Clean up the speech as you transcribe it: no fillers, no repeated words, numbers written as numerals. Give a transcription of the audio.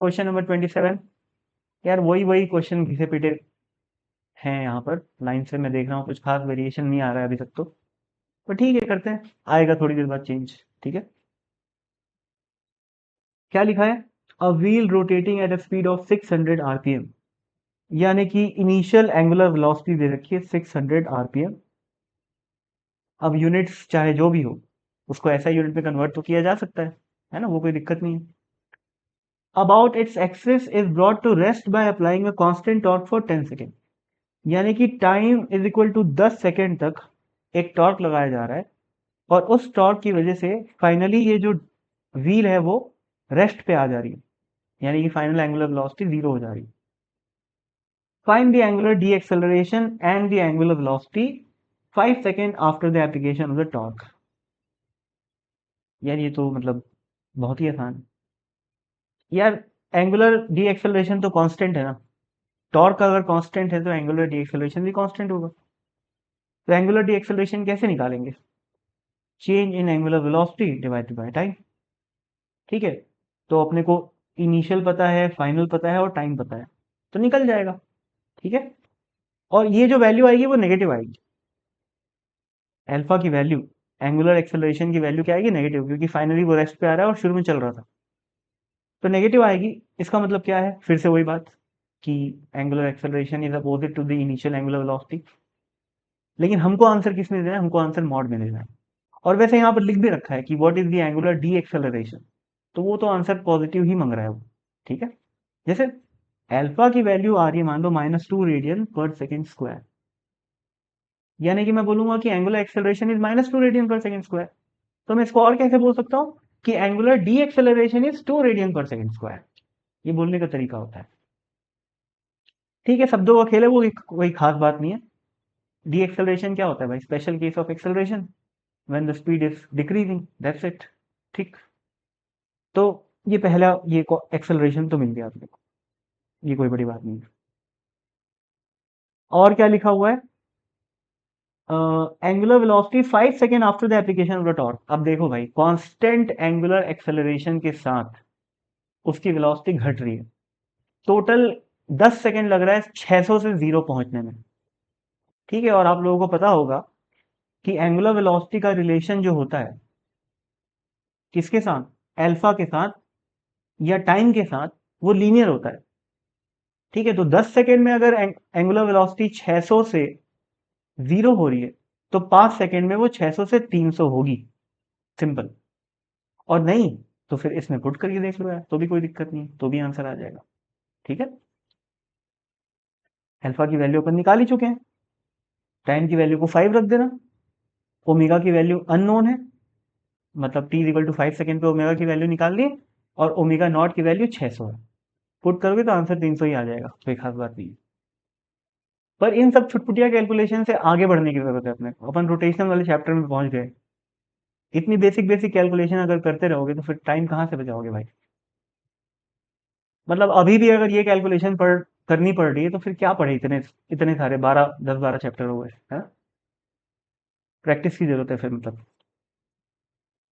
Question number 27। यार वही वही क्वेश्चन घिसे पिटे हैं यहाँ पर लाइन से, मैं देख रहा हूँ कुछ खास वेरिएशन नहीं आ रहा है अभी तक तो। पर ठीक है, करते हैं, आएगा थोड़ी देर बाद चेंज। ठीक है, क्या लिखा है? A wheel rotating at a speed of 600 RPM, यानी कि इनिशियल एंगुलर वेलोसिटी दे रखी है 600 आरपीएम। अब यूनिट्स चाहे जो भी हो, उसको ऐसा यूनिट में कन्वर्ट तो किया जा सकता है ना, वो कोई दिक्कत नहीं है। About its axis is brought to rest by applying a constant torque for 10 second, यानी कि time is equal to 10 second तक एक टॉर्क लगाया जा रहा है, और उस टॉर्क की वजह से फाइनली ये जो व्हील है वो रेस्ट पे आ जा रही है, यानी कि फाइनल एंगुलर वेलोसिटी जीरो हो जा रही है। Find the angular D acceleration and the angular velocity 5 second after the application of the torque. यार ये तो मतलब बहुत ही आसान है। यार एंगुलर डी एक्सेलरेशन तो कांस्टेंट है ना, टॉर्क अगर कांस्टेंट है तो एंगुलर डी एक्सेलरेशन भी कांस्टेंट होगा। तो एंगुलर डी एक्सेलरेशन कैसे निकालेंगे? Change in angular velocity divided by time. ठीक है, तो अपने को इनिशियल पता है, फाइनल पता है और टाइम पता है, तो निकल जाएगा। ठीक है, और ये जो वैल्यू आएगी वो नेगेटिव आएगी। अल्फा की वैल्यू, एंगुलर एक्सेलरेशन की वैल्यू क्या आएगी? नेगेटिव, क्योंकि फाइनली वो रेस्ट पे आ रहा है और शुरू में चल रहा था, तो नेगेटिव आएगी। इसका मतलब क्या है? फिर से वही बात कि angular acceleration is opposite to the initial angular velocity. लेकिन हमको आंसर किस में देना है? हमको आंसर मॉड में देना है। और वैसे यहाँ पर लिख भी रखा है कि what is the angular D acceleration, तो वो तो आंसर पॉजिटिव ही मांग रहा है वो। ठीक है, जैसे अल्फा की वैल्यू आ रही है मान लो -2 रेडियन पर सेकेंड स्क्वायर, यानी कि मैं बोलूंगा कि एंगुलर एक्सेलरेशन इज -2 रेडियन पर सेकेंड स्क्वायर। तो मैं इसको और कैसे बोल सकता हूँ कि angular D acceleration is 2 radian पर सेकेंड स्क्वायर। ये बोलने का तरीका होता है। ठीक है, शब्दों का खेल है वो, कोई खास बात नहीं है। डी एक्सेलरेशन क्या होता है भाई? Special case of acceleration when the speed is decreasing, that's it. ठीक, तो ये पहला ये एक्सेलरेशन तो मिल गया आपको, ये कोई बड़ी बात नहीं है। और क्या लिखा हुआ है? Angular velocity 5 second after the application of the torque. अब देखो भाई, कांस्टेंट एंगुलर एक्सेलरेशन के साथ उसकी वेलोसिटी घट रही है। टोटल 10 सेकेंड लग रहा है 600 से जीरो पहुंचने में। ठीक है, और आप लोगों को पता होगा कि एंगुलर वेलोसिटी का रिलेशन जो होता है किसके साथ? अल्फा के साथ या टाइम के साथ, वो लीनियर होता है। ठीक है, तो 10 सेकेंड में अगर एंगुलर वेलोसिटी 600 से जीरो हो रही है, तो 5 सेकेंड में वो 600 से 300 होगी। सिंपल। और नहीं तो फिर इसमें पुट करके देख लो यार, तो भी कोई दिक्कत नहीं, तो भी आंसर आ जाएगा। ठीक है, अल्फा की वैल्यू अपन निकाल ही चुके हैं, टाइम की वैल्यू को 5 रख देना, ओमेगा की वैल्यू अननोन है, मतलब t इक्वल टू 5 सेकेंड पे ओमेगा की वैल्यू निकाल दी, और ओमेगा नॉट की वैल्यू 600 है। पुट करोगे तो आंसर 300 ही आ जाएगा, कोई खास बात नहीं है। पर इन सब छुटपुटिया कैलकुलेशन से आगे बढ़ने की जरूरत है अपने को, अपन रोटेशनल वाले चैप्टर में पहुंच गए। इतनी बेसिक बेसिक कैलकुलेशन अगर करते रहोगे तो फिर टाइम कहाँ से बचाओगे भाई? मतलब अभी भी अगर ये कैलकुलेशन करनी पड़ रही है तो फिर क्या पढ़े, इतने इतने सारे 12 10 12 चैप्टर हो गए। है, प्रैक्टिस की जरूरत है फिर, मतलब